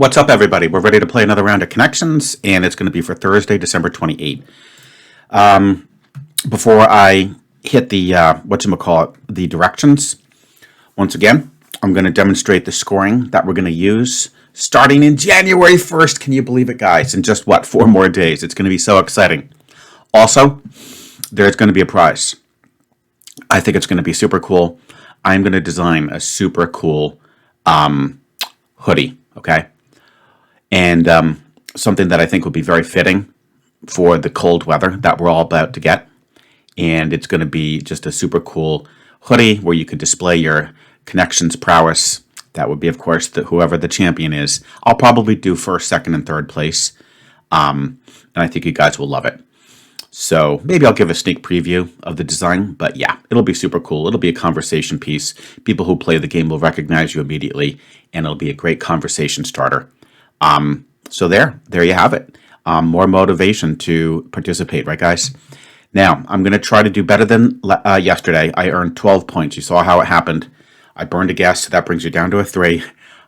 What's up, everybody? We're ready to play another round of Connections, and it's going to be for Thursday, December 28th. Before I hit the, the directions, once again, I'm going to demonstrate the scoring that we're going to use starting in January 1st. Can you believe it, guys? In just, 4 more days. It's going to be so exciting. Also, there's going to be a prize. I think it's going to be super cool. I'm going to design a super cool hoodie, okay? And something that I think will be very fitting for the cold weather that we're all about to get. And it's going to be just a super cool hoodie where you can display your Connections prowess. That would be, of course, whoever the champion is. I'll probably do first, second, and third place. And I think you guys will love it. So maybe I'll give a sneak preview of the design. But yeah, it'll be super cool. It'll be a conversation piece. People who play the game will recognize you immediately. And it'll be a great conversation starter. So there you have it. More motivation to participate, right, guys? Now, I'm going to try to do better than yesterday. I earned 12 points. You saw how it happened. I burned a guess. That brings you down to a 3.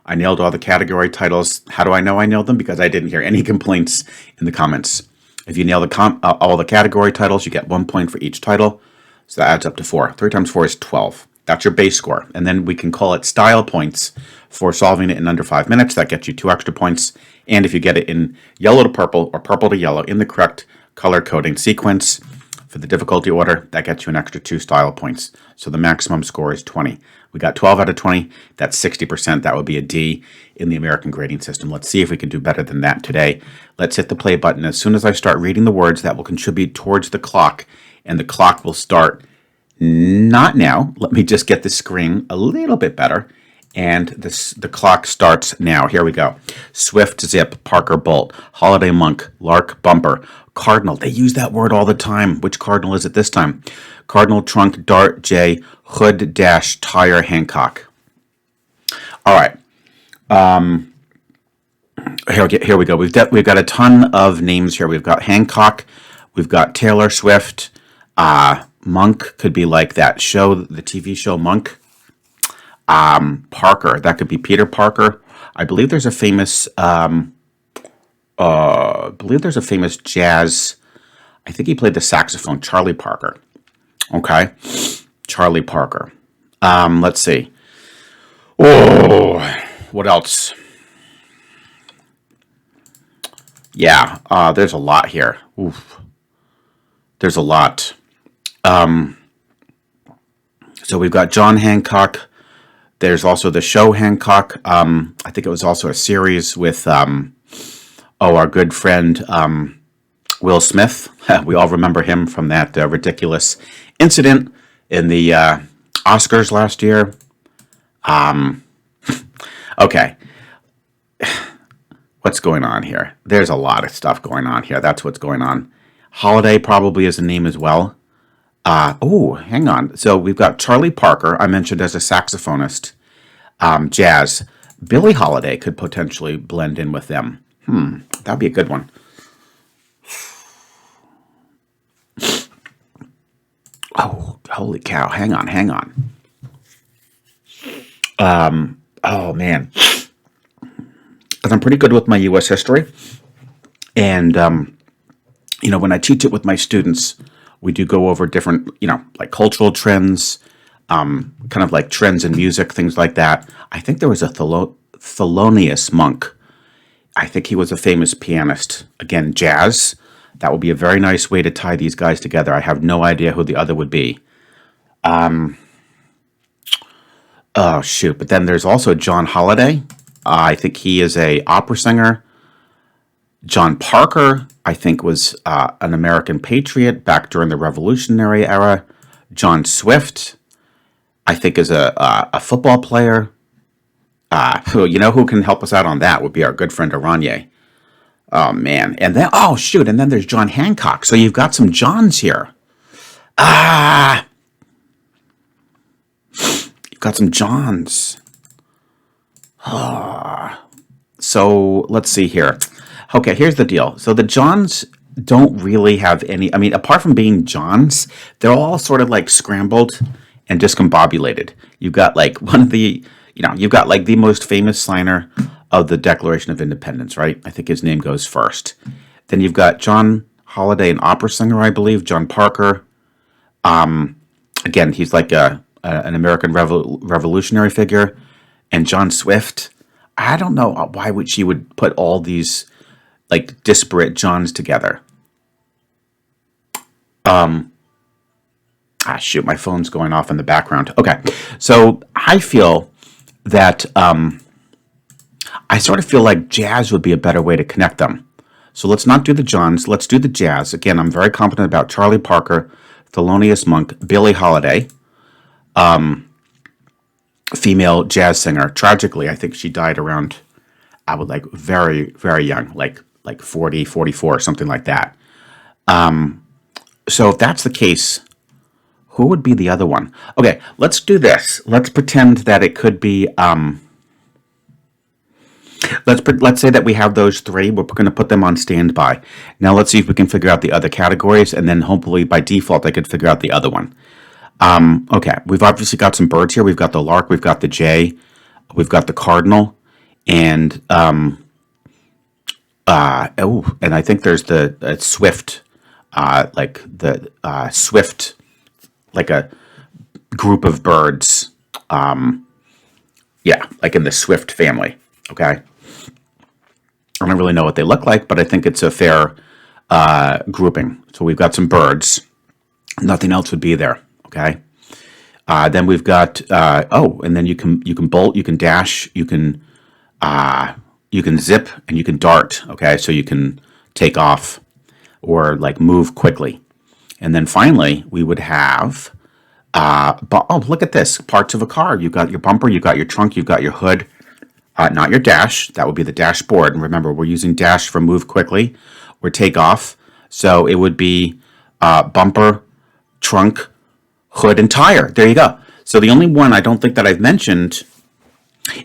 I nailed all the category titles. How do I know I nailed them? Because I didn't hear any complaints in the comments. If you nail all the category titles, you get 1 point for each title. So that adds up to 4. 3 times 4 is 12. That's your base score. And then we can call it style points for solving it in under 5 minutes. That gets you 2 extra points. And if you get it in yellow to purple or purple to yellow in the correct color coding sequence for the difficulty order, that gets you an extra 2 style points. So the maximum score is 20. We got 12 out of 20. That's 60%. That would be a D in the American grading system. Let's see if we can do better than that today. Let's hit the play button. As soon as I start reading the words, that will contribute towards the clock. And the clock will start not now. Let me just get the screen a little bit better. And the clock starts now. Here we go. Swift, Zip, Parker, Bolt, Holiday, Monk, Lark, Bumper, Cardinal. They use that word all the time. Which Cardinal is it this time? Cardinal, Trunk, Dart, J, Hood, Dash, Tire, Hancock. All right. Here we go. We've got a ton of names here. We've got Hancock. We've got Taylor Swift. Monk could be like that show, the TV show Monk. Parker, that could be Peter Parker. I believe there's a famous jazz. I think he played the saxophone. Charlie Parker. Okay, Charlie Parker. Let's see. Oh, what else? Yeah, there's a lot here. Oof. There's a lot. So we've got John Hancock. There's also the show Hancock. I think it was also a series with our good friend Will Smith. We all remember him from that ridiculous incident in the Oscars last year. Okay. What's going on here? There's a lot of stuff going on here. That's what's going on. Holiday probably is a name as well. Hang on. So we've got Charlie Parker, I mentioned as a saxophonist, jazz. Billie Holiday could potentially blend in with them. That'd be a good one. Oh, holy cow. Hang on. Oh, man. I'm pretty good with my U.S. history. And, when I teach it with my students, we do go over different, like cultural trends, kind of like trends in music, things like that. I think there was a Thelonious Monk. I think he was a famous pianist. Again, jazz. That would be a very nice way to tie these guys together. I have no idea who the other would be. Oh, shoot. But then there's also John Holiday. I think he is a opera singer. John Parker, I think, was an American patriot back during the Revolutionary era. John Swift, I think, is a football player. Who can help us out on that would be our good friend Aranye. Oh, man. And then, and then there's John Hancock. So you've got some Johns here. You've got some Johns. So let's see here. Okay, here's the deal. So the Johns don't really have any, apart from being Johns, they're all sort of like scrambled and discombobulated. You've got like you've got like the most famous signer of the Declaration of Independence, right? I think his name goes first. Then you've got John Holiday, an opera singer, I believe. John Parker. Again, he's like an American revolutionary figure. And John Swift. I don't know why she would put all these like disparate Johns together. Shoot, my phone's going off in the background. Okay, so I feel that I sort of feel like jazz would be a better way to connect them. So let's not do the Johns. Let's do the jazz. Again, I'm very confident about Charlie Parker, Thelonious Monk, Billie Holiday, female jazz singer. Tragically, I think she died around, I would like very, very young, like 40, 44, something like that. So if that's the case, who would be the other one? Okay, let's do this. Let's pretend that it could be. Let's say that we have those three. We're going to put them on standby. Now let's see if we can figure out the other categories, and then hopefully by default I could figure out the other one. Okay, we've obviously got some birds here. We've got the lark, we've got the jay, we've got the cardinal, and and I think there's the swift, like the swift, like a group of birds. Yeah, like in the swift family. Okay. I don't really know what they look like, but I think it's a fair grouping. So we've got some birds. Nothing else would be there. Okay. Then we've got and then you can bolt, you can dash, you can zip, and you can dart. Okay, so you can take off or like move quickly. And then finally we would have look at this, parts of a car. You've got your bumper, you've got your trunk, you've got your hood. Not your dash. That would be the dashboard. And remember, we're using dash for move quickly or take off. So it would be bumper, trunk, hood, and tire. There you go. So the only one I don't think that I've mentioned,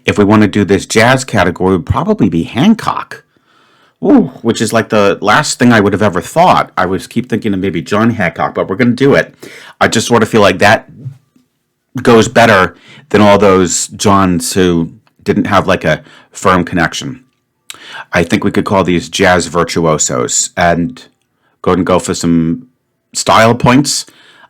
if we want to do this jazz category, would probably be Hancock. Ooh, which is like the last thing I would have ever thought. I was keep thinking of maybe John Hancock, but we're going to do it. I just sort of feel like that goes better than all those Johns who didn't have like a firm connection. I think we could call these jazz virtuosos and go for some style points.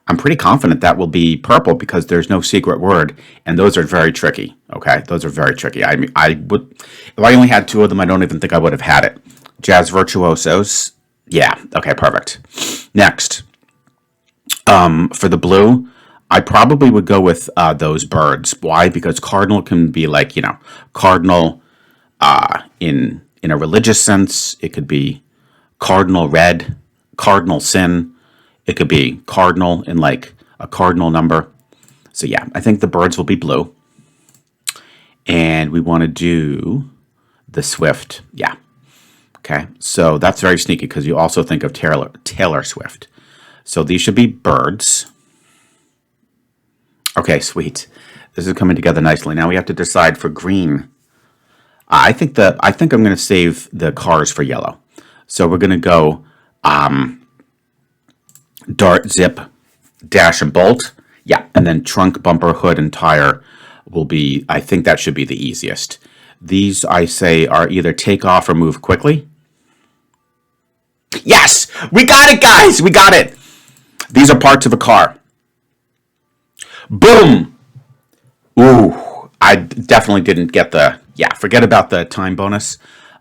I'm pretty confident that will be purple because there's no secret word, and those are very tricky. Okay, those are very tricky. I mean, I would, if I only had two of them, I don't even think I would have had it. Jazz virtuosos. Yeah. Okay. Perfect. Next, for the blue, I probably would go with those birds. Why? Because cardinal can be like, cardinal in a religious sense. It could be cardinal red, cardinal sin. It could be cardinal in like a cardinal number. So yeah, I think the birds will be blue. And we want to do the swift. Yeah. Okay. So that's very sneaky because you also think of Taylor Swift. So these should be birds. Okay, sweet. This is coming together nicely. Now we have to decide for green. I think I'm going to save the cars for yellow. So we're going to go dart, zip, dash, and bolt. Yeah, and then trunk, bumper, hood, and tire will be, I think that should be the easiest. These, I say, are either take off or move quickly. Yes! We got it, guys! We got it! These are parts of a car. Boom! Ooh, I definitely didn't get forget about the time bonus.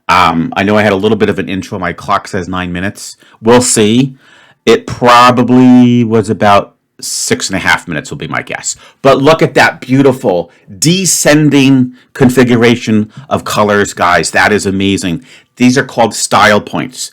I know I had a little bit of an intro. My clock says 9 minutes. We'll see. It probably was about 6.5 minutes will be my guess. But look at that beautiful descending configuration of colors, guys. That is amazing. These are called style points.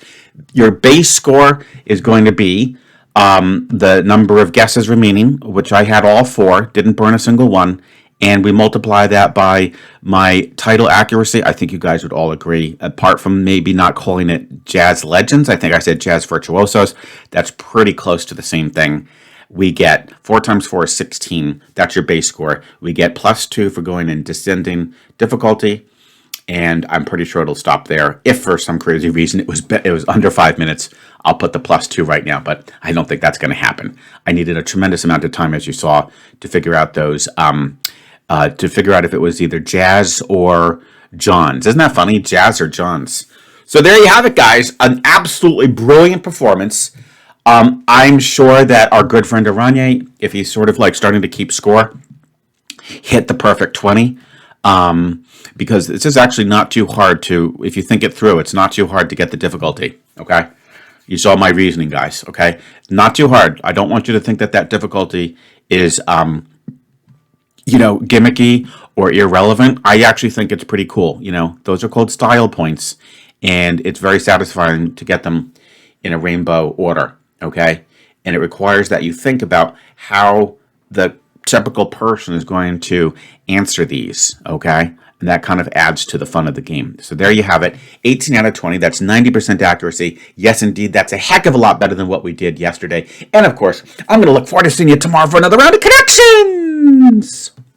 Your base score is going to be the number of guesses remaining, which I had all 4, didn't burn a single one, and we multiply that by my title accuracy. I think you guys would all agree, apart from maybe not calling it Jazz Legends. I think I said Jazz Virtuosos. That's pretty close to the same thing. We get 4 times 4 is 16. That's your base score. We get +2 for going in descending difficulty. And I'm pretty sure it'll stop there. If for some crazy reason it was under 5 minutes, I'll put the +2 right now, but I don't think that's going to happen. I needed a tremendous amount of time, as you saw, to figure out those, to figure out if it was either jazz or Johns. Isn't that funny? Jazz or Johns. So there you have it, guys. An absolutely brilliant performance. I'm sure that our good friend Aranye, if he's sort of like starting to keep score, hit the perfect 20. Because this is actually not too hard to, if you think it through, it's not too hard to get the difficulty. Okay? You saw my reasoning, guys. Okay? Not too hard. I don't want you to think that that difficulty is, gimmicky or irrelevant. I actually think it's pretty cool. Those are called style points, and it's very satisfying to get them in a rainbow order. Okay? And it requires that you think about how the typical person is going to answer these. Okay? And that kind of adds to the fun of the game. So there you have it. 18 out of 20. That's 90% accuracy. Yes, indeed. That's a heck of a lot better than what we did yesterday. And of course, I'm going to look forward to seeing you tomorrow for another round of connections.